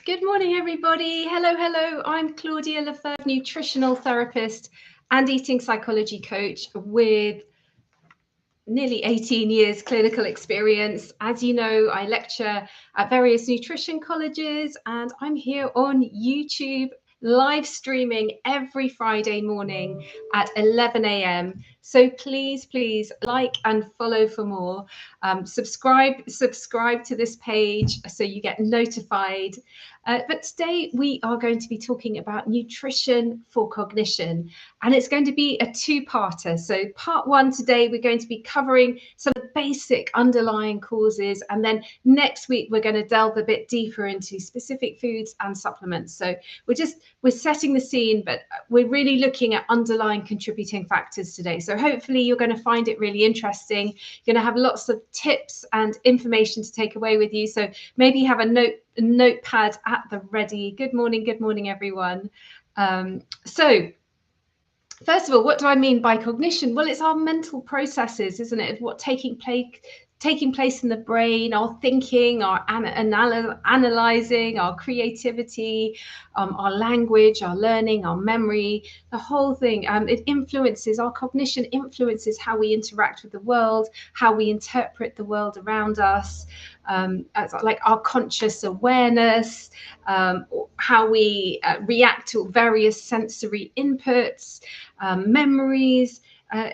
Good morning, everybody. Hello, hello. I'm Claudia Lefebvre, nutritional therapist and eating psychology coach with nearly 18 years clinical experience. As you know, I lecture at various nutrition colleges, and I'm here on YouTube live streaming every Friday morning at 11 a.m. So please like and follow for more. Subscribe to this page so you get notified. But today we are going to be talking about nutrition for cognition, and it's going to be a two-parter. So part one today, we're going to be covering some of the basic underlying causes, and then next week we're going to delve a bit deeper into specific foods and supplements. So we're setting the scene, but we're really looking at underlying contributing factors today. So hopefully you're going to find it really interesting. You're going to have lots of tips and information to take away with you. So maybe have a notepad at the ready. Good morning, everyone. So first of all, what do I mean by cognition? Well, it's our mental processes, isn't it? What taking place in the brain, our thinking, our analyzing, our creativity, our language, our learning, our memory, the whole thing. Our cognition influences how we interact with the world, how we interpret the world around us, like our conscious awareness, how we react to various sensory inputs, memories,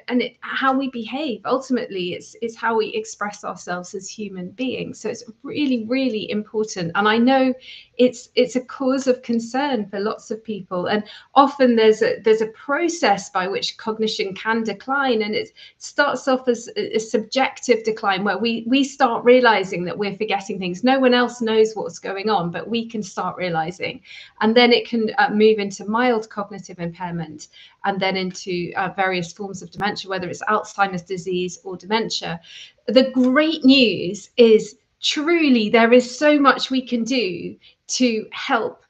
and how we behave. Ultimately, it's how we express ourselves as human beings. So it's really, really important. And I know it's a cause of concern for lots of people. And often there's a process by which cognition can decline, and it starts off as a subjective decline where we start realizing that we're forgetting things. No one else knows what's going on, but we can start realizing, and then it can move into mild cognitive impairment, and then into various forms of dementia, whether it's Alzheimer's disease or dementia. The great news is truly there is so much we can do to help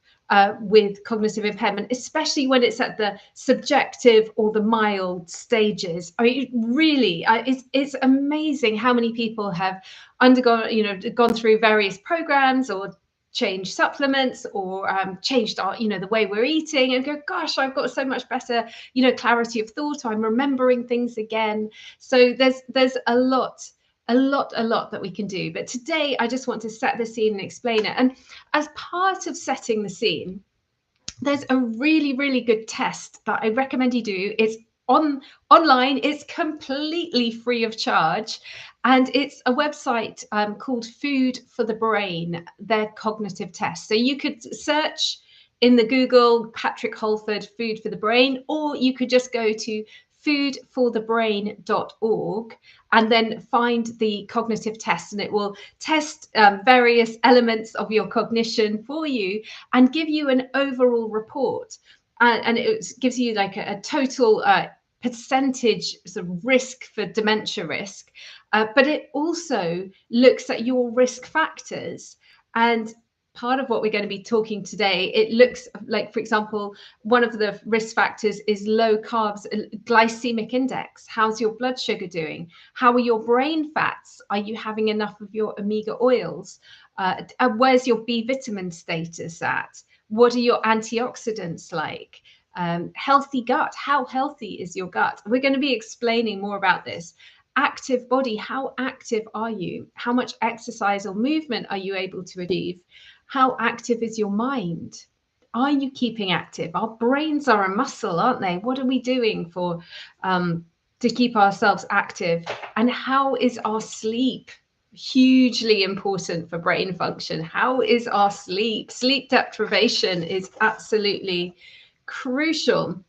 with cognitive impairment, especially when it's at the subjective or the mild stages. I mean, really, it's amazing how many people have gone through various programs or change supplements or changed our the way we're eating, and go, gosh, I've got so much better clarity of thought, I'm remembering things again. So there's a lot that we can do, but today I just want to set the scene and explain it. And as part of setting the scene, there's a really good test that I recommend you do. It's online, it's completely free of charge, and it's a website called Food for the Brain, their cognitive test. So you could search in the Google Patrick Holford Food for the Brain, or you could just go to foodforthebrain.org and then find the cognitive test, and it will test various elements of your cognition for you and give you an overall report, and it gives you like a total percentage sort of risk for dementia risk, but it also looks at your risk factors. And part of what we're going to be talking today, it looks like, for example, one of the risk factors is low carbs, glycemic index. How's your blood sugar doing? How are your brain fats? Are you having enough of your omega oils? Where's your B vitamin status at? What are your antioxidants like? Healthy gut. How healthy is your gut? We're going to be explaining more about this. Active body. How active are you? How much exercise or movement are you able to achieve? How active is your mind? Are you keeping active? Our brains are a muscle, aren't they? What are we doing to keep ourselves active? And how is our sleep? Hugely important for brain function. How is our sleep? Sleep deprivation is absolutely crucial.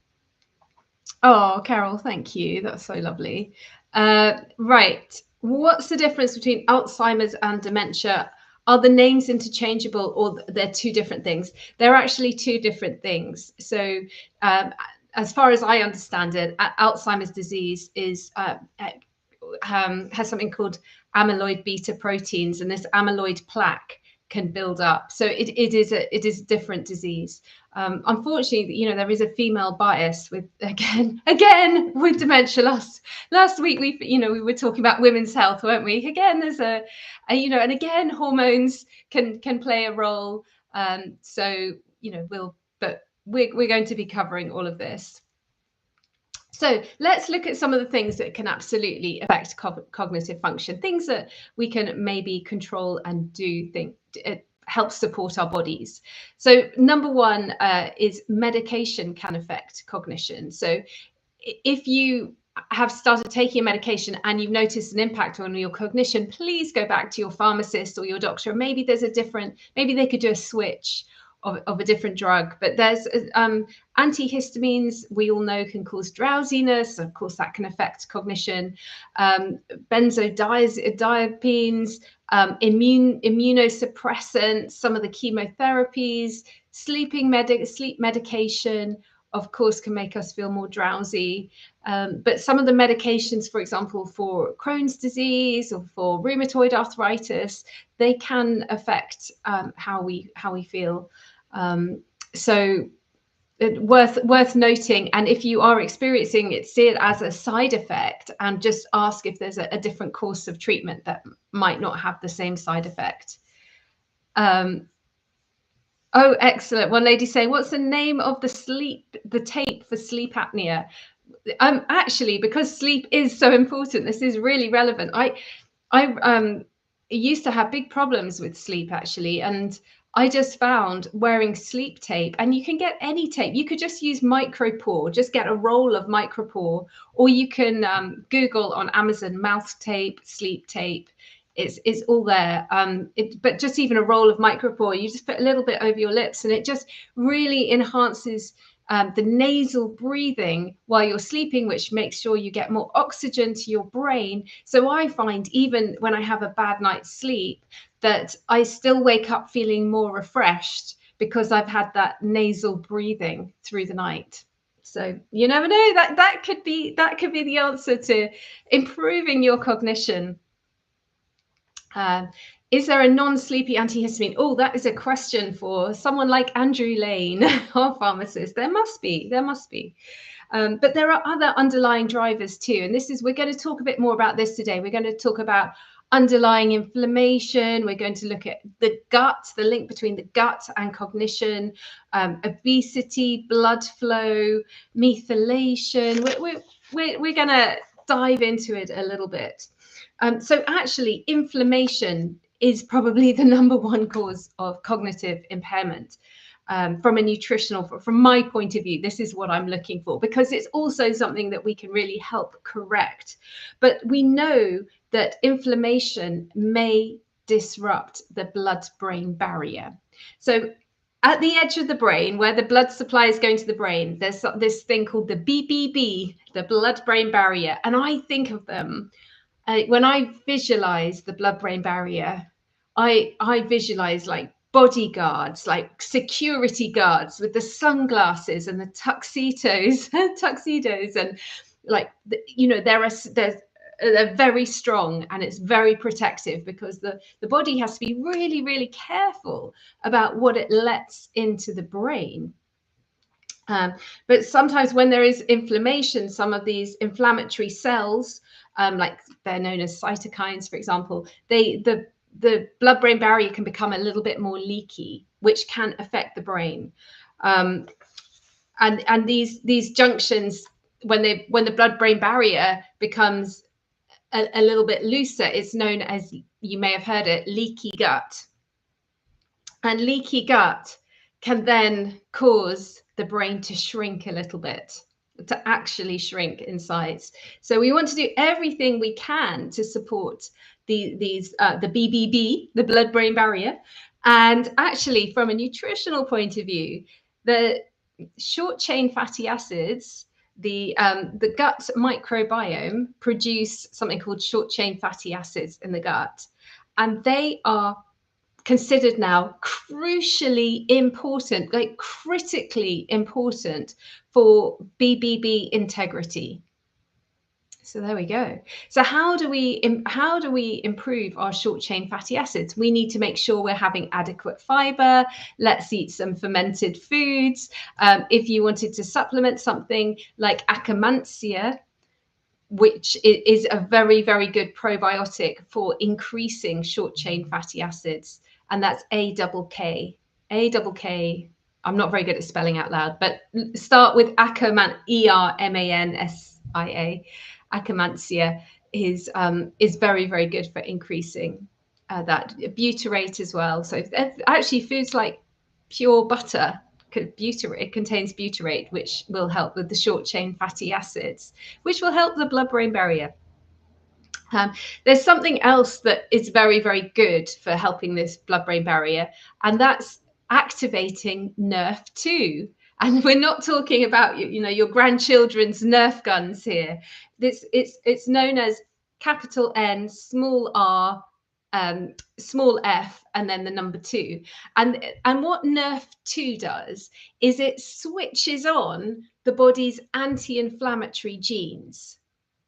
Oh, Carol, thank you. That's so lovely. Right. What's the difference between Alzheimer's and dementia? Are the names interchangeable, or they're two different things? They're actually two different things. So as far as I understand it, Alzheimer's disease has something called amyloid beta proteins, and this amyloid plaque can build up. So it is a different disease. Unfortunately, you know, there is a female bias with again with dementia. Last week we were talking about women's health, weren't we? Again, there's a you know, and again hormones can play a role. So you know, we're going to be covering all of this. So let's look at some of the things that can absolutely affect cognitive function, things that we can maybe control and help support our bodies. So number one is medication can affect cognition. So if you have started taking a medication and you've noticed an impact on your cognition, please go back to your pharmacist or your doctor. Maybe maybe they could do a switch of a different drug. But there's antihistamines, we all know, can cause drowsiness. Of course, that can affect cognition. Benzodiazepines, immunosuppressants, some of the chemotherapies, sleep medication, of course, can make us feel more drowsy. But some of the medications, for example, for Crohn's disease or for rheumatoid arthritis, they can affect how we feel. So worth noting. And if you are experiencing it, see it as a side effect and just ask if there's a different course of treatment that might not have the same side effect. Oh, excellent. One lady saying, what's the name of the tape for sleep apnea? Actually, because sleep is so important, this is really relevant. I used to have big problems with sleep, actually, and I just found wearing sleep tape, and you can get any tape. You could just use micropore, just get a roll of micropore, or you can Google on Amazon mouth tape, sleep tape. It's all there. But just even a roll of micropore, you just put a little bit over your lips, and it just really enhances the nasal breathing while you're sleeping, which makes sure you get more oxygen to your brain. So I find even when I have a bad night's sleep that I still wake up feeling more refreshed because I've had that nasal breathing through the night. So you never know, that could be the answer to improving your cognition. Is there a non-sleepy antihistamine? Oh, that is a question for someone like Andrew Lane, our pharmacist. There must be. But there are other underlying drivers too. And we're going to talk a bit more about this today. We're going to talk about underlying inflammation. We're going to look at the gut, the link between the gut and cognition, obesity, blood flow, methylation. We're going to dive into it a little bit. So actually, inflammation is probably the number one cause of cognitive impairment. From my point of view, this is what I'm looking for, because it's also something that we can really help correct. But we know that inflammation may disrupt the blood-brain barrier. So at the edge of the brain, where the blood supply is going to the brain, there's this thing called the BBB, the blood-brain barrier. And I think of them, when I visualize the blood-brain barrier, I visualize like bodyguards, like security guards with the sunglasses and the tuxedos, and like they're very strong, and it's very protective because the body has to be really, really careful about what it lets into the brain. But sometimes when there is inflammation, some of these inflammatory cells, like they're known as cytokines, for example, the blood-brain barrier can become a little bit more leaky, which can affect the brain. And these junctions, when the blood-brain barrier becomes a little bit looser, it's known as, you may have heard it, leaky gut. And leaky gut can then cause the brain to shrink a little bit, to actually shrink in size. So we want to do everything we can to support the BBB, the blood-brain barrier. And actually, from a nutritional point of view, the short-chain fatty acids, the gut microbiome produce something called short-chain fatty acids in the gut, and they are considered now crucially important, like critically important for BBB integrity. So there we go. So how do we improve our short chain fatty acids? We need to make sure we're having adequate fiber. Let's eat some fermented foods. If you wanted to supplement something like Akkermansia, which is a very, very good probiotic for increasing short chain fatty acids, and that's AKK. AKK. I'm not very good at spelling out loud, but start with Akkermansia, Ermansia. Akkermansia is very, very good for increasing that butyrate as well. So actually foods like pure butter, it contains butyrate, which will help with the short chain fatty acids, which will help the blood-brain barrier. There's something else that is very, very good for helping this blood-brain barrier, and that's activating Nerf2. And we're not talking about your grandchildren's Nerf guns here. It's known as capital N, small r, small f, and then the number 2. And what Nerf2 does is it switches on the body's anti-inflammatory genes.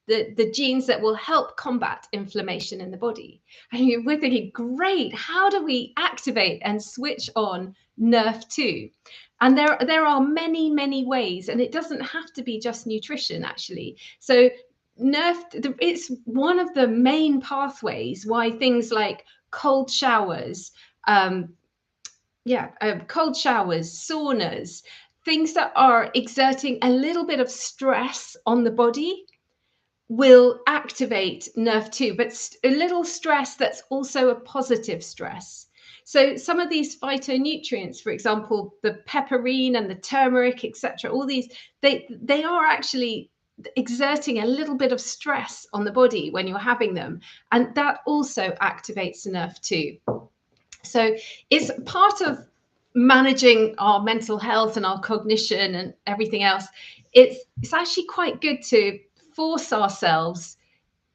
The genes that will help combat inflammation in the body. And we're thinking, great, how do we activate and switch on Nerf2? And there are many, many ways, and it doesn't have to be just nutrition, actually. So it's one of the main pathways why things like cold showers, cold showers, saunas, things that are exerting a little bit of stress on the body will activate Nerf2, but a little stress that's also a positive stress. So some of these phytonutrients, for example, the pepperine and the turmeric, etc., all these, they are actually exerting a little bit of stress on the body when you're having them, and that also activates Nerf2. So it's part of managing our mental health and our cognition and everything else. It's actually quite good to force ourselves,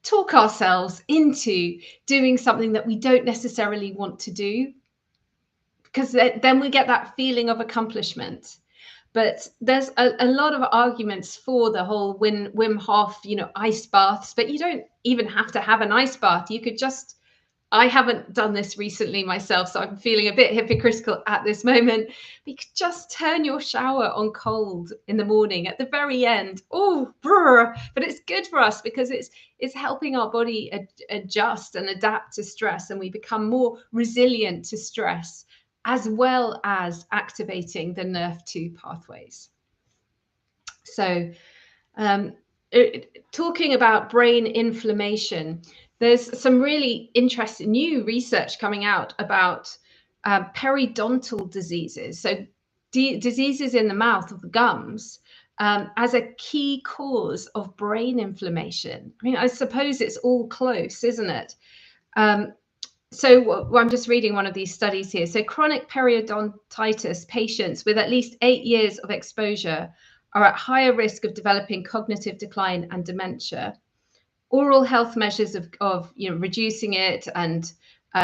talk ourselves into doing something that we don't necessarily want to do, because then we get that feeling of accomplishment. But there's a lot of arguments for the whole Wim Hof, ice baths, but you don't even have to have an ice bath. You could just, I haven't done this recently myself, so I'm feeling a bit hypocritical at this moment. But you could just turn your shower on cold in the morning at the very end. Oh, but it's good for us because it's helping our body adjust and adapt to stress, and we become more resilient to stress, as well as activating the Nerf2 pathways. So talking about brain inflammation, there's some really interesting new research coming out about periodontal diseases. So diseases in the mouth of the gums as a key cause of brain inflammation. I mean, I suppose it's all close, isn't it? So I'm just reading one of these studies here. So chronic periodontitis patients with at least 8 years of exposure are at higher risk of developing cognitive decline and dementia. Oral health measures of reducing it and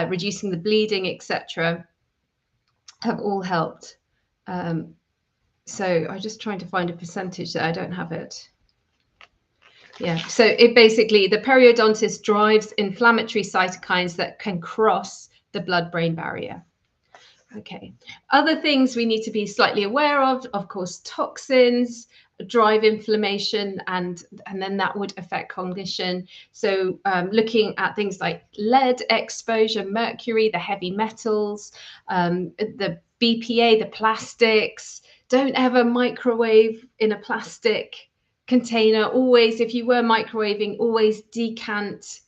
reducing the bleeding, etc., have all helped. So I'm just trying to find a percentage that I don't have it. Yeah, so it basically, the periodontist drives inflammatory cytokines that can cross the blood-brain barrier. Okay, other things we need to be slightly aware of course, toxins drive inflammation, and then that would affect cognition. So looking at things like lead exposure, mercury, the heavy metals, the BPA, the plastics. Don't ever microwave in a plastic container. Always, if you were microwaving, always decant.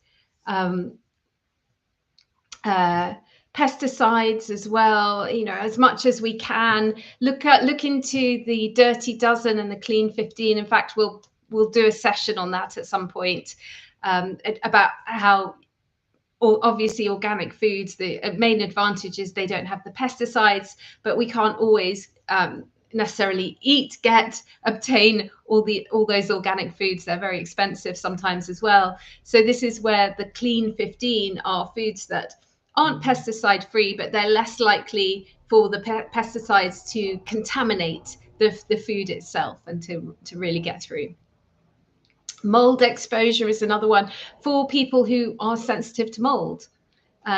Pesticides as well, as much as we can. Look into the Dirty Dozen and the Clean 15. In fact, we'll do a session on that at some point, about how, obviously, organic foods, the main advantage is they don't have the pesticides, but we can't always necessarily obtain all those organic foods. They're very expensive sometimes as well. So this is where the Clean 15 are foods that aren't pesticide free, but they're less likely for the pesticides to contaminate the food itself and to really get through. Mold exposure is another one for people who are sensitive to mold.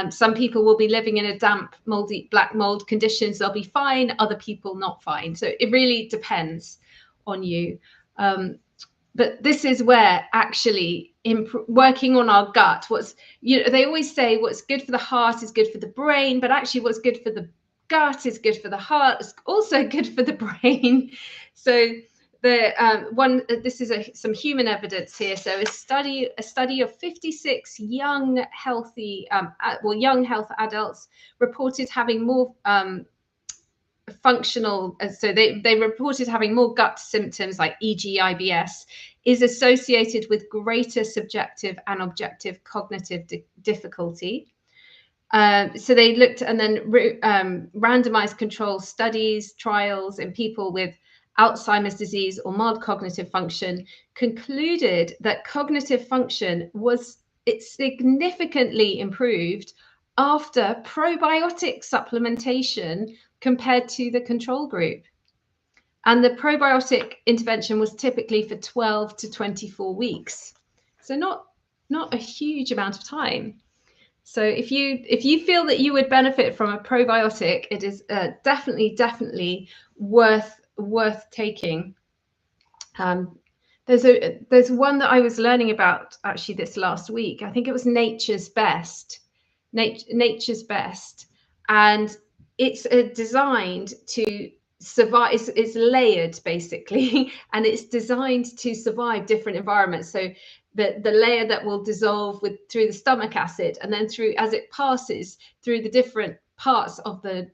Some people will be living in a damp, moldy, black mold conditions. They'll be fine. Other people not fine. So it really depends on you. But this is where actually working on our gut, they always say what's good for the heart is good for the brain, but actually what's good for the gut is good for the heart. It's also good for the brain. So this is some human evidence here. So a study of 56 young healthy adults reported having more functional, so they reported having more gut symptoms like e.g. IBS is associated with greater subjective and objective cognitive difficulty. So they looked and then randomized control studies, trials in people with Alzheimer's disease or mild cognitive function concluded that cognitive function significantly improved after probiotic supplementation compared to the control group. And the probiotic intervention was typically for 12 to 24 weeks. So not a huge amount of time. So if you feel that you would benefit from a probiotic, it is definitely worth taking. There's one that I was learning about actually this last week. I think it was Nature's Best. Nature's Best, and it's designed to survive. It's layered basically, and it's designed to survive different environments. So the layer that will dissolve through the stomach acid, and then as it passes through the different parts of the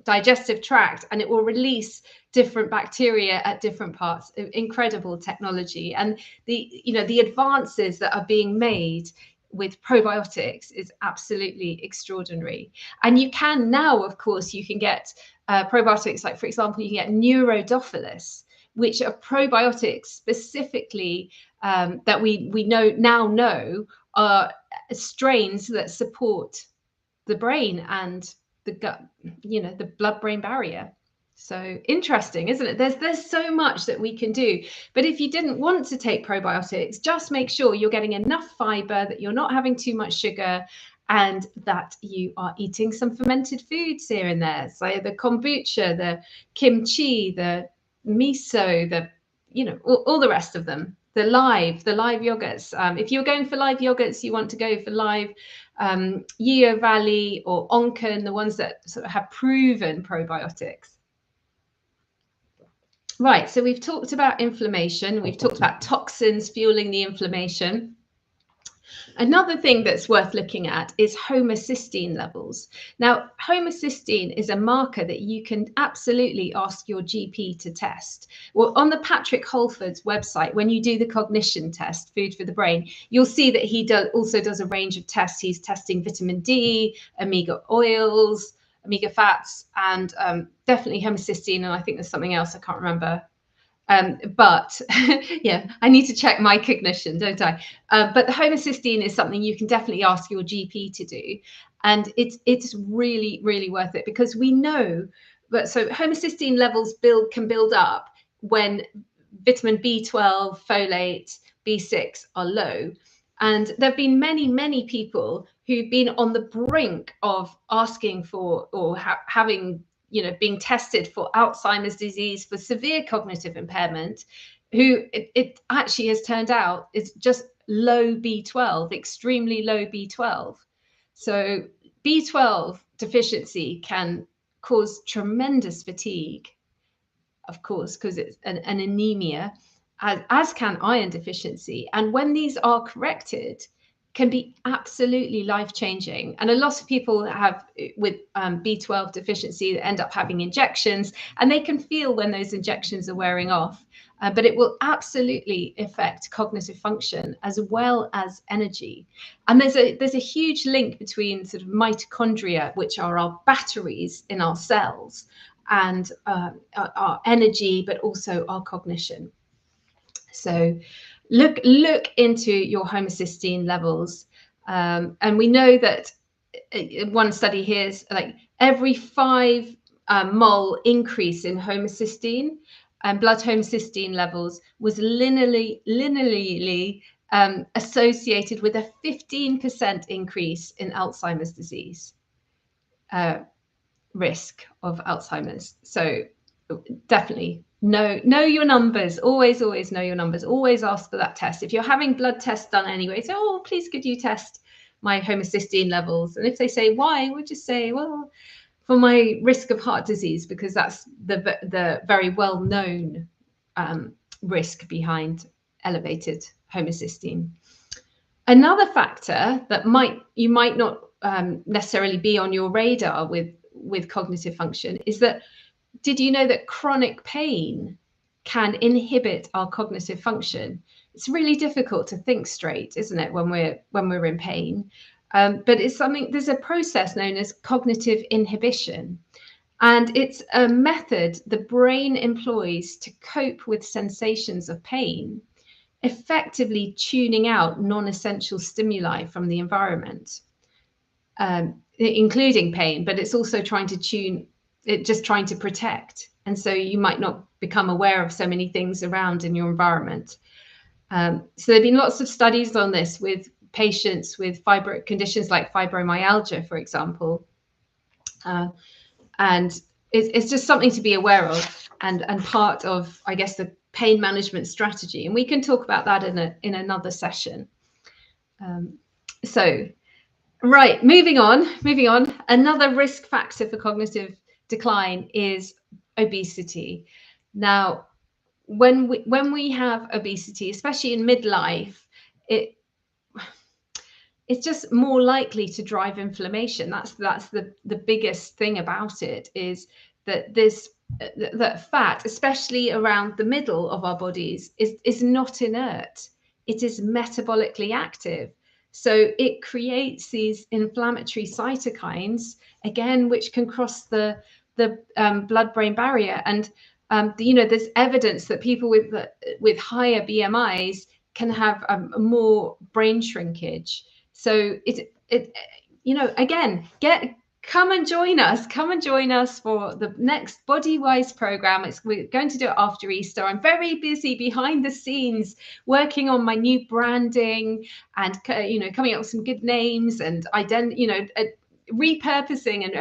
digestive tract, and it will release different bacteria at different parts. Incredible technology, and the advances that are being made with probiotics is absolutely extraordinary. And you can now, of course, you can get probiotics, like for example, you can get Neurodophilus, which are probiotics specifically that we know are strains that support the brain and the gut, the blood-brain barrier. So interesting, isn't it? There's so much that we can do. But if you didn't want to take probiotics, just make sure you're getting enough fiber, that you're not having too much sugar, and that you are eating some fermented foods here and there. So the kombucha, the kimchi, the miso, all the rest of them. The live yogurts. If you're going for live yogurts, you want to go for live Yeo Valley or Onken, the ones that sort of have proven probiotics. Right, so we've talked about inflammation. We've talked about toxins fueling the inflammation. Another thing that's worth looking at is homocysteine levels. Now, homocysteine is a marker that you can absolutely ask your GP to test. Well, on the Patrick Holford's website, when you do the Cognition test, Food for the Brain, you'll see that he also does a range of tests. He's testing vitamin D, omega oils, omega fats, and definitely homocysteine. And I think there's something else I can't remember. But yeah, I need to check my Cognition, don't I? But the homocysteine is something you can definitely ask your GP to do. And it's really, really worth it, because we know that homocysteine levels can build up when vitamin B12, folate, B6 are low. And there have been many, many people who've been on the brink of asking for or having being tested for Alzheimer's disease, for severe cognitive impairment, who it actually has turned out is just low B12, extremely low B12. So B12 deficiency can cause tremendous fatigue, of course, because it's an anemia, as can iron deficiency. And when these are corrected, can be absolutely life-changing. And a lot of people have with B12 deficiency end up having injections, and they can feel when those injections are wearing off, but it will absolutely affect cognitive function as well as energy. And there's a huge link between sort of mitochondria, which are our batteries in our cells, and our energy, but also our cognition. So look into your homocysteine levels, and we know that one study here is like every 5 mole increase in homocysteine and blood homocysteine levels was linearly associated with a 15% increase in Alzheimer's disease risk of Alzheimer's. So definitely know your numbers. Always know your numbers. Always ask for that test. If you're having blood tests done anyway, say, oh, please could you test my homocysteine levels? And if they say why, we'll just say, well, for my risk of heart disease, because that's the very well known risk behind elevated homocysteine. Another factor that you might not necessarily be on your radar with cognitive function is that, did you know that chronic pain can inhibit our cognitive function? It's really difficult to think straight, isn't it, when we're in pain? But it's there's a process known as cognitive inhibition. And it's a method the brain employs to cope with sensations of pain, effectively tuning out non-essential stimuli from the environment, including pain, but it's also trying to protect. And so you might not become aware of so many things around in your environment. So there have been lots of studies on this with patients with conditions like fibromyalgia, for example. And it's just something to be aware of and part of, I guess, the pain management strategy. And we can talk about that in another session. Right, moving on. Another risk factor for cognitive decline is obesity. Now, when we have obesity, especially in midlife, it's just more likely to drive inflammation. That's the biggest thing about it, is that that fat, especially around the middle of our bodies, is not inert. It is metabolically active. So it creates these inflammatory cytokines, again, which can cross the blood-brain barrier. And there's evidence that people with higher BMIs can have more brain shrinkage. So again, come and join us. Come and join us for the next BodyWise program. We're going to do it after Easter. I'm very busy behind the scenes working on my new branding and coming up with some good names and repurposing and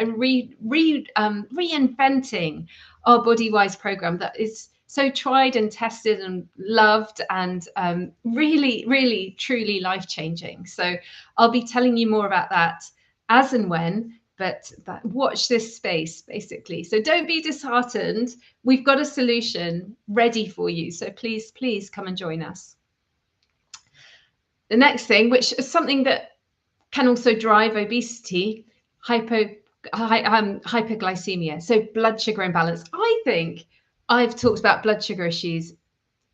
reinventing our BodyWise program that is so tried and tested and loved and really, really, truly life-changing. So I'll be telling you more about that as and when, but watch this space, basically. So don't be disheartened. We've got a solution ready for you. So please, please come and join us. The next thing, which is something that can also drive obesity, hypoglycemia, so blood sugar imbalance. I think I've talked about blood sugar issues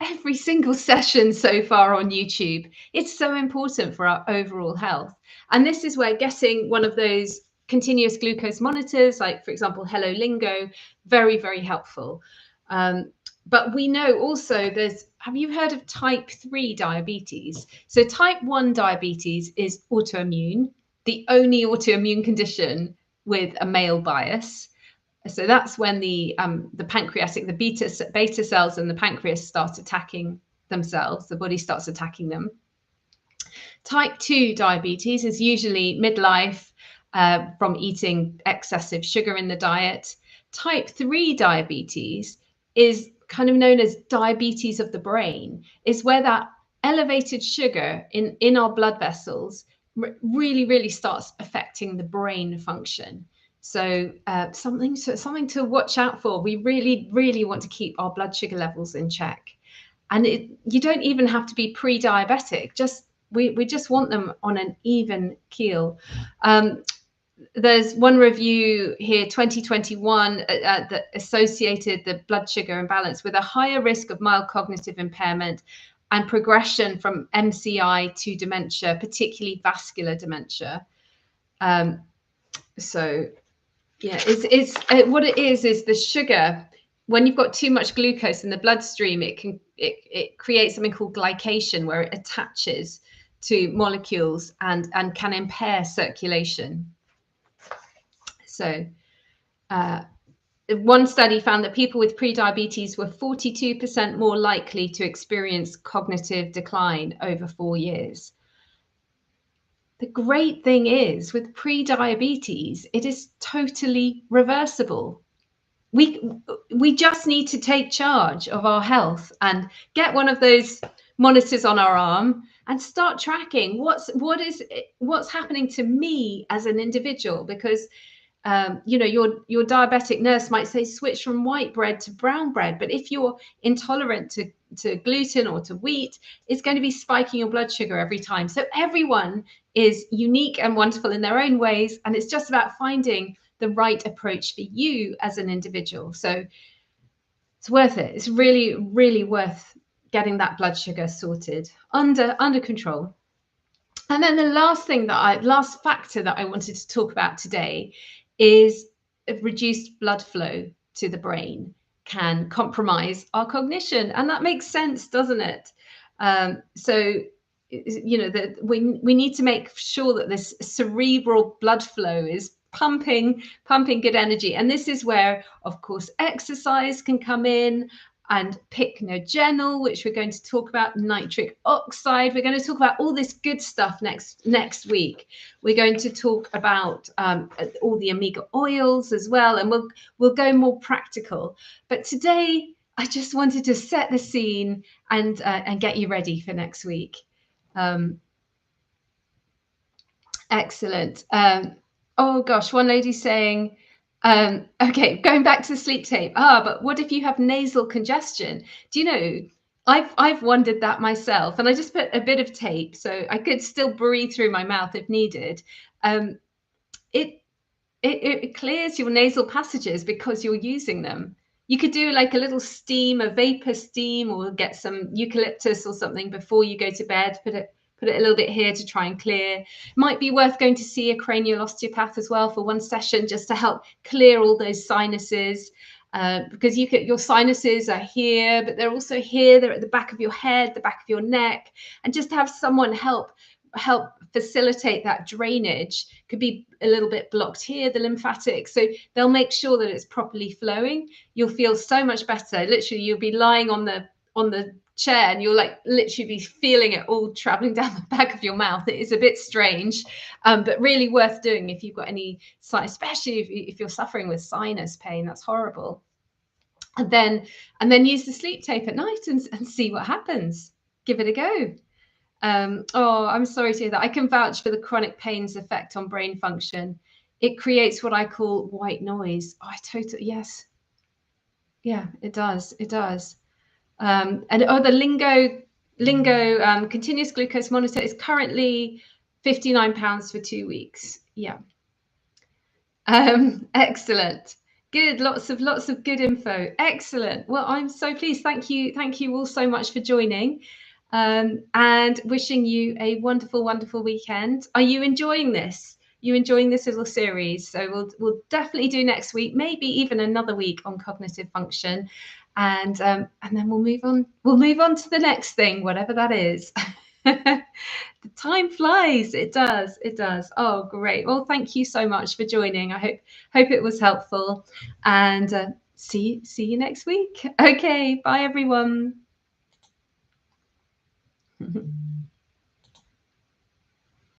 every single session so far on YouTube. It's so important for our overall health. And this is where getting one of those continuous glucose monitors, like, for example, Hello Lingo, very, very helpful. But we know also have you heard of type 3 diabetes? So type 1 diabetes is autoimmune, the only autoimmune condition with a male bias. So that's when the pancreatic, the beta cells in the pancreas start attacking themselves. The body starts attacking them. Type 2 diabetes is usually midlife from eating excessive sugar in the diet. Type 3 diabetes is kind of known as diabetes of the brain, is where that elevated sugar in our blood vessels really, really starts affecting the brain function. So something to watch out for. We really, really want to keep our blood sugar levels in check. And you don't even have to be pre-diabetic. We just want them on an even keel. There's one review here, 2021, that associated the blood sugar imbalance with a higher risk of mild cognitive impairment and progression from MCI to dementia, particularly vascular dementia. So yeah, what it is the sugar. When you've got too much glucose in the bloodstream, it creates something called glycation, where it attaches to molecules and can impair circulation. So one study found that people with prediabetes were 42% more likely to experience cognitive decline over 4 years. The great thing is, with prediabetes, it is totally reversible. We just need to take charge of our health and get one of those monitors on our arm and start tracking what's happening to me as an individual, because you know, your diabetic nurse might say switch from white bread to brown bread, but if you're intolerant to gluten or to wheat, it's going to be spiking your blood sugar every time. So everyone is unique and wonderful in their own ways, and it's just about finding the right approach for you as an individual. So it's worth it. It's really, really worth getting that blood sugar sorted under control. And then the last factor that I wanted to talk about today is reduced blood flow to the brain can compromise our cognition, and that makes sense, doesn't it? So, you know, that we need to make sure that this cerebral blood flow is pumping good energy, and this is where, of course, exercise can come in, and pycnogenol, which we're going to talk about, nitric oxide. We're going to talk about all this good stuff next week. We're going to talk about all the omega oils as well, and we'll go more practical. But today, I just wanted to set the scene and get you ready for next week. Excellent. Oh gosh, one lady's saying, okay, going back to the sleep tape. But what if you have nasal congestion? Do you know, I've wondered that myself, and I just put a bit of tape so I could still breathe through my mouth if needed. It clears your nasal passages because you're using them. You could do like a little steam, a vapor steam, or get some eucalyptus or something before you go to bed. Put it a little bit here to try and clear. Might be worth going to see a cranial osteopath as well for one session, just to help clear all those sinuses, because your sinuses are here, but they're also here. They're at the back of your head, the back of your neck, and just to have someone help facilitate that drainage. Could be a little bit blocked here, the lymphatic, so they'll make sure that it's properly flowing. You'll feel so much better. Literally, you'll be lying on the chair and you'll like literally be feeling it all traveling down the back of your mouth. It is a bit strange, but really worth doing if you've got any, especially if you're suffering with sinus pain. That's horrible. And then use the sleep tape at night and see what happens. Give it a go. Oh, I'm sorry to hear that. I can vouch for the chronic pain's effect on brain function. It creates what I call white noise. Oh, yes. Yeah, it does. It does. And the Lingo continuous glucose monitor is currently £59 for 2 weeks. Yeah. Excellent. Good. Lots of good info. Excellent. Well, I'm so pleased. Thank you all so much for joining, and wishing you a wonderful, wonderful weekend. Are you enjoying this? You enjoying this little series? So we'll definitely do next week, maybe even another week on cognitive function. And then we'll move on. We'll move on to the next thing, whatever that is. The time flies. It does. It does. Oh, great. Well, thank you so much for joining. I hope it was helpful. And see you next week. Okay. Bye, everyone.